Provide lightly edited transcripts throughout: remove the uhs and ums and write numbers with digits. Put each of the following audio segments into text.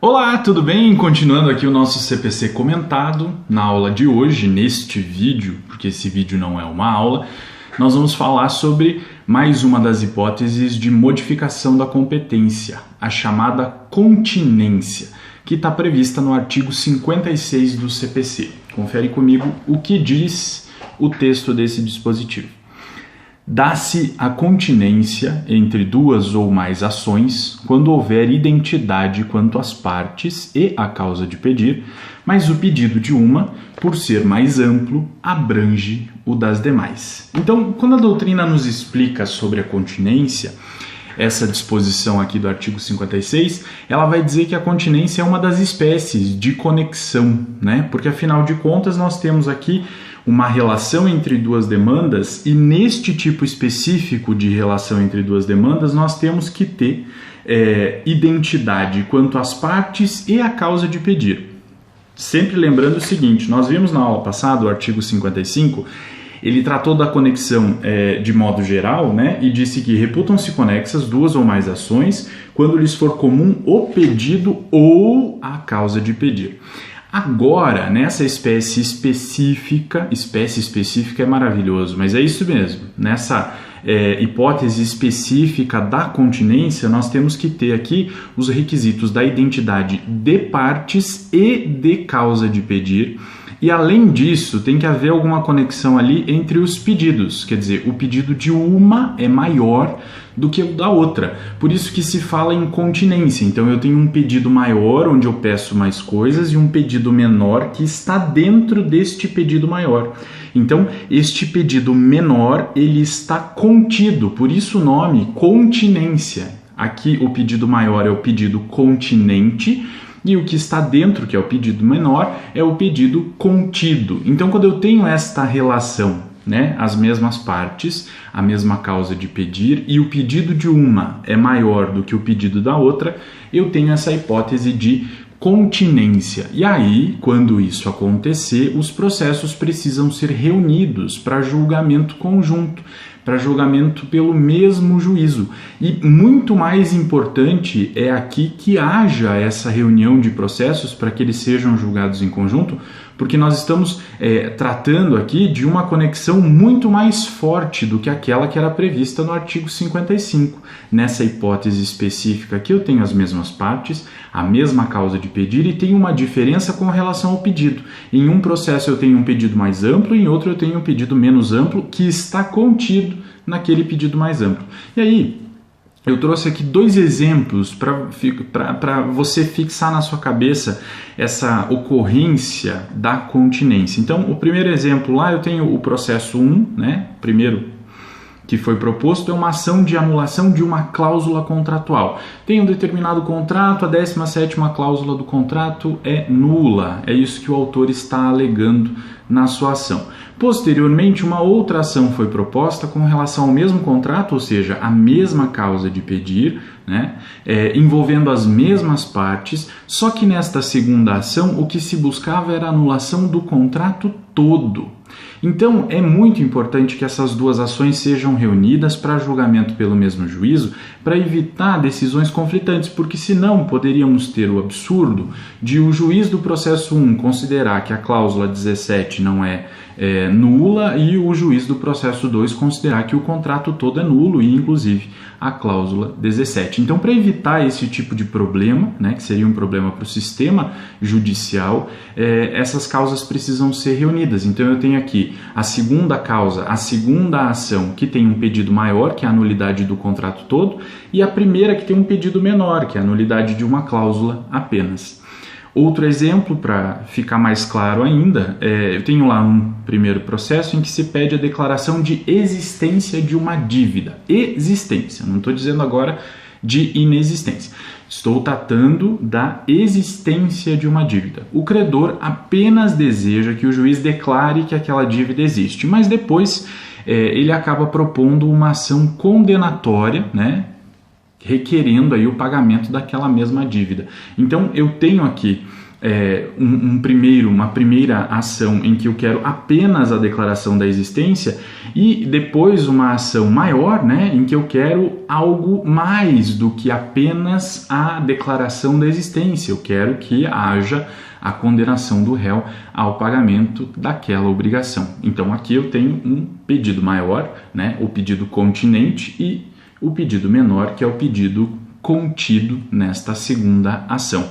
Olá, tudo bem? Continuando aqui o nosso CPC comentado, na aula de hoje, neste vídeo, porque esse vídeo não é uma aula, nós vamos falar sobre mais uma das hipóteses de modificação da competência, a chamada continência, que está prevista no artigo 56 do CPC. Confere comigo o que diz o texto desse dispositivo. Dá-se a continência entre duas ou mais ações quando houver identidade quanto às partes e à causa de pedir, mas o pedido de uma, por ser mais amplo, abrange o das demais. Então, quando a doutrina nos explica sobre a continência, essa disposição aqui do artigo 56, ela vai dizer que a continência é uma das espécies de conexão, né? Porque afinal de contas nós temos aqui uma relação entre duas demandas e neste tipo específico de relação entre duas demandas nós temos que ter identidade quanto às partes e à causa de pedir. Sempre lembrando o seguinte, nós vimos na aula passada o artigo 55, ele tratou da conexão de modo geral, né, e disse que reputam-se conexas duas ou mais ações quando lhes for comum o pedido ou a causa de pedir. Agora, nessa espécie específica é maravilhoso, mas é isso mesmo, nessa hipótese específica da continência, nós temos que ter aqui os requisitos da identidade de partes e de causa de pedir, e além disso, tem que haver alguma conexão ali entre os pedidos, quer dizer, o pedido de uma é maior do que o da outra. Por isso que se fala em continência. Então eu tenho um pedido maior, onde eu peço mais coisas, e um pedido menor que está dentro deste pedido maior. Então, este pedido menor, ele está contido, por isso o nome continência. Aqui o pedido maior é o pedido continente, e o que está dentro, que é o pedido menor, é o pedido contido. Então, quando eu tenho esta relação, né, as mesmas partes, a mesma causa de pedir, e o pedido de uma é maior do que o pedido da outra, eu tenho essa hipótese de continência. E aí, quando isso acontecer, os processos precisam ser reunidos para julgamento conjunto, para julgamento pelo mesmo juízo. E muito mais importante é aqui que haja essa reunião de processos para que eles sejam julgados em conjunto, porque nós estamos tratando aqui de uma conexão muito mais forte do que aquela que era prevista no artigo 55. Nessa hipótese específica aqui eu tenho as mesmas partes, a mesma causa de pedir e tenho uma diferença com relação ao pedido. Em um processo eu tenho um pedido mais amplo, em outro eu tenho um pedido menos amplo que está contido naquele pedido mais amplo. E aí, eu trouxe aqui dois exemplos para você fixar na sua cabeça essa ocorrência da continência. Então, o primeiro exemplo lá eu tenho o processo 1, né? Primeiro que foi proposto é uma ação de anulação de uma cláusula contratual. Tem um determinado contrato, a 17ª cláusula do contrato é nula. É isso que o autor está alegando na sua ação. Posteriormente, uma outra ação foi proposta com relação ao mesmo contrato, ou seja, a mesma causa de pedir, né, envolvendo as mesmas partes, só que nesta segunda ação o que se buscava era a anulação do contrato todo. Então, é muito importante que essas duas ações sejam reunidas para julgamento pelo mesmo juízo, para evitar decisões conflitantes, porque senão poderíamos ter o absurdo de o juiz do processo 1 considerar que a cláusula 17 não é nula e o juiz do processo 2 considerar que o contrato todo é nulo e, inclusive, a cláusula 17. Então, para evitar esse tipo de problema, né, que seria um problema para o sistema judicial, essas causas precisam ser reunidas. Então, eu tenho aqui a segunda causa, a segunda ação que tem um pedido maior, que é a nulidade do contrato todo, e a primeira que tem um pedido menor, que é a nulidade de uma cláusula apenas. Outro exemplo, para ficar mais claro ainda, eu tenho lá um primeiro processo em que se pede a declaração de existência de uma dívida. Existência, não estou dizendo agora de inexistência. Estou tratando da existência de uma dívida. O credor apenas deseja que o juiz declare que aquela dívida existe, mas depois ele acaba propondo uma ação condenatória, né, requerendo aí o pagamento daquela mesma dívida. Então eu tenho aqui uma primeira ação em que eu quero apenas a declaração da existência e depois uma ação maior, né, em que eu quero algo mais do que apenas a declaração da existência. Eu quero que haja a condenação do réu ao pagamento daquela obrigação. Então aqui eu tenho um pedido maior, né, o pedido continente, e o pedido menor, que é o pedido contido nesta segunda ação.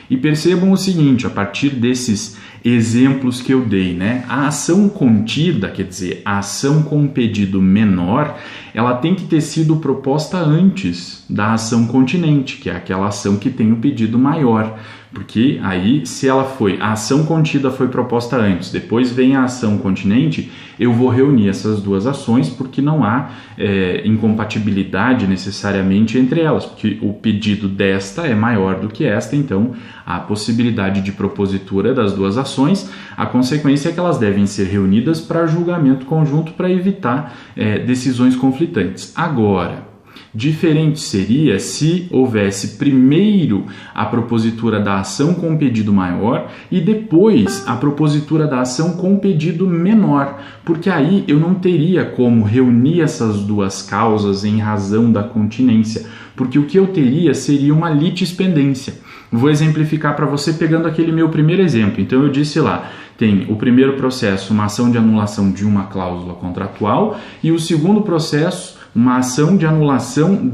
E percebam o seguinte, a partir desses exemplos que eu dei, né? A ação contida, quer dizer, a ação com pedido menor, ela tem que ter sido proposta antes da ação continente, que é aquela ação que tem o pedido maior. Porque aí, se a ação contida foi proposta antes, depois vem a ação continente, eu vou reunir essas duas ações, porque não há incompatibilidade necessariamente entre elas, porque o pedido desta é maior do que esta, então há possibilidade de propositura das duas ações. A consequência é que elas devem ser reunidas para julgamento conjunto para evitar decisões conflitantes. Agora, diferente seria se houvesse primeiro a propositura da ação com pedido maior e depois a propositura da ação com pedido menor, porque aí eu não teria como reunir essas duas causas em razão da continência, porque o que eu teria seria uma litispendência. Vou exemplificar para você pegando aquele meu primeiro exemplo. Então eu disse lá, tem o primeiro processo, uma ação de anulação de uma cláusula contratual, e o segundo processo, uma ação de anulação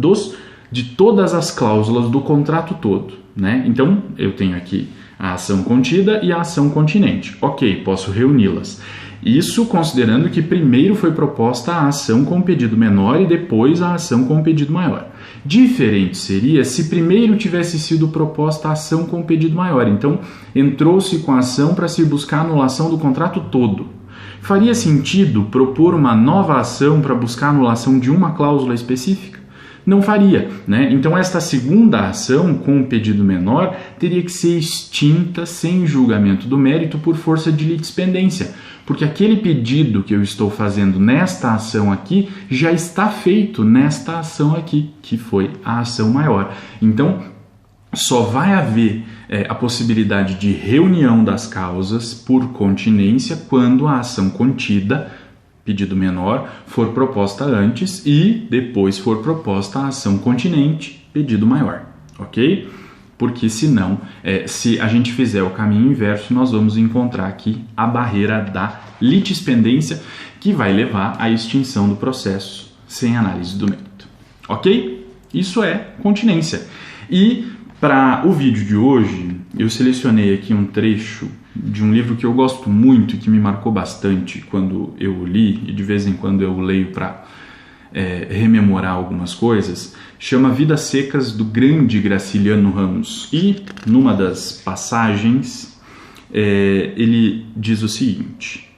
de todas as cláusulas do contrato todo, né? Então, eu tenho aqui a ação contida e a ação continente. Ok, posso reuni-las. Isso considerando que primeiro foi proposta a ação com pedido menor e depois a ação com pedido maior. Diferente seria se primeiro tivesse sido proposta a ação com pedido maior. Então, entrou-se com a ação para se buscar a anulação do contrato todo. Faria sentido propor uma nova ação para buscar a anulação de uma cláusula específica? Não faria, né? Então esta segunda ação com um pedido menor teria que ser extinta sem julgamento do mérito por força de litispendência, porque aquele pedido que eu estou fazendo nesta ação aqui já está feito nesta ação aqui, que foi a ação maior. Então só vai haver a possibilidade de reunião das causas por continência quando a ação contida, pedido menor, for proposta antes e depois for proposta a ação continente, pedido maior, ok? Porque senão, se a gente fizer o caminho inverso, nós vamos encontrar aqui a barreira da litispendência, que vai levar à extinção do processo sem análise do mérito, ok? Isso é continência. E para o vídeo de hoje, eu selecionei aqui um trecho de um livro que eu gosto muito e que me marcou bastante quando eu li, e de vez em quando eu leio para rememorar algumas coisas. Chama Vidas Secas, do grande Graciliano Ramos. E, numa das passagens, ele diz o seguinte: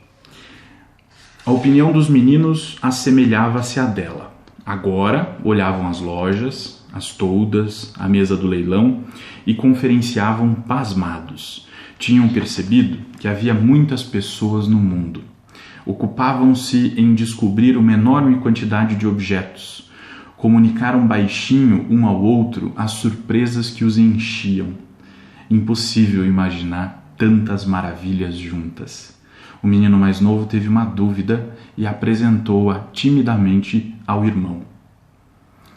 a opinião dos meninos assemelhava-se à dela. Agora olhavam as lojas, as toldas, a mesa do leilão e conferenciavam pasmados. Tinham percebido que havia muitas pessoas no mundo. Ocupavam-se em descobrir uma enorme quantidade de objetos. Comunicaram baixinho um ao outro as surpresas que os enchiam. Impossível imaginar tantas maravilhas juntas. O menino mais novo teve uma dúvida e apresentou-a timidamente ao irmão.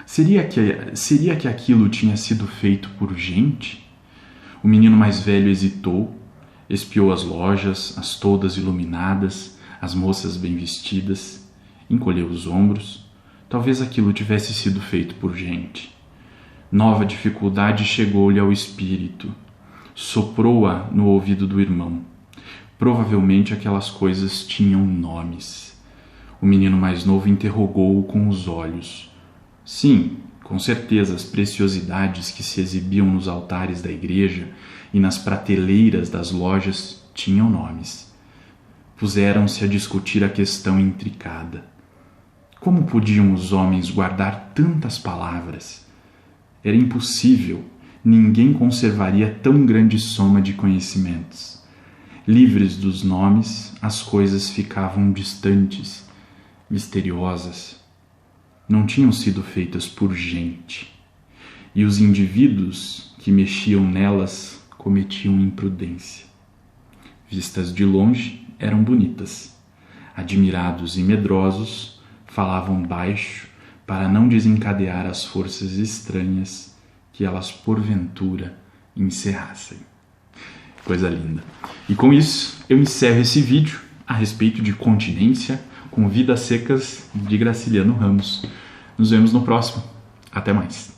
Seria que aquilo tinha sido feito por gente? O menino mais velho hesitou, espiou as lojas, as toldas iluminadas, as moças bem vestidas, encolheu os ombros. Talvez aquilo tivesse sido feito por gente. Nova dificuldade chegou-lhe ao espírito. Soprou-a no ouvido do irmão. Provavelmente aquelas coisas tinham nomes. O menino mais novo interrogou-o com os olhos. Sim, com certeza as preciosidades que se exibiam nos altares da igreja e nas prateleiras das lojas tinham nomes. Puseram-se a discutir a questão intricada. Como podiam os homens guardar tantas palavras? Era impossível, ninguém conservaria tão grande soma de conhecimentos. Livres dos nomes, as coisas ficavam distantes, misteriosas. Não tinham sido feitas por gente, e os indivíduos que mexiam nelas cometiam imprudência. Vistas de longe, eram bonitas. Admirados e medrosos, falavam baixo para não desencadear as forças estranhas que elas porventura encerrassem. Coisa linda. E com isso, eu encerro esse vídeo a respeito de continência com Vidas Secas de Graciliano Ramos. Nos vemos no próximo. Até mais.